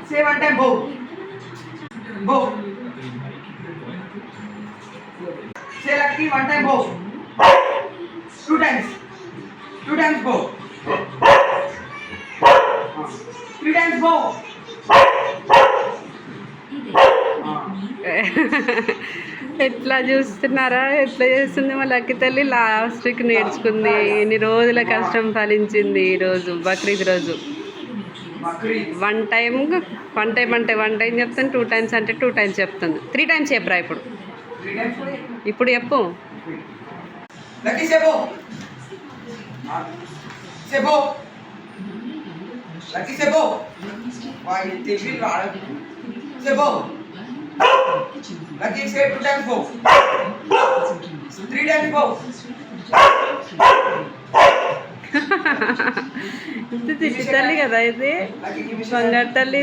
Say one time bow. Bow. Say lucky one time bow. Two times. Two times bow. Three times bow. ఎట్లా చూస్తున్నారా, ఎట్లా చేస్తుంది మా lucky తల్లి. లాస్ట్కి నేర్చుకుంది, ఇన్ని రోజుల కష్టం ఫలించింది. ఈరోజు బక్రీద్ రోజు వన్ టైం అంటే వన్ టైం చెప్తాను, 2 times అంటే 2 times చెప్తుంది. 3 times చెప్పరా ఇప్పుడు చెప్పు. Lucky say bow. Say bow. Lucky say bow. Why they will run? Say bow. Lucky say 2 times bow. 3 times bow. ఇది తిట్టి తల్లి కదా, ఇది బంగారు తల్లి.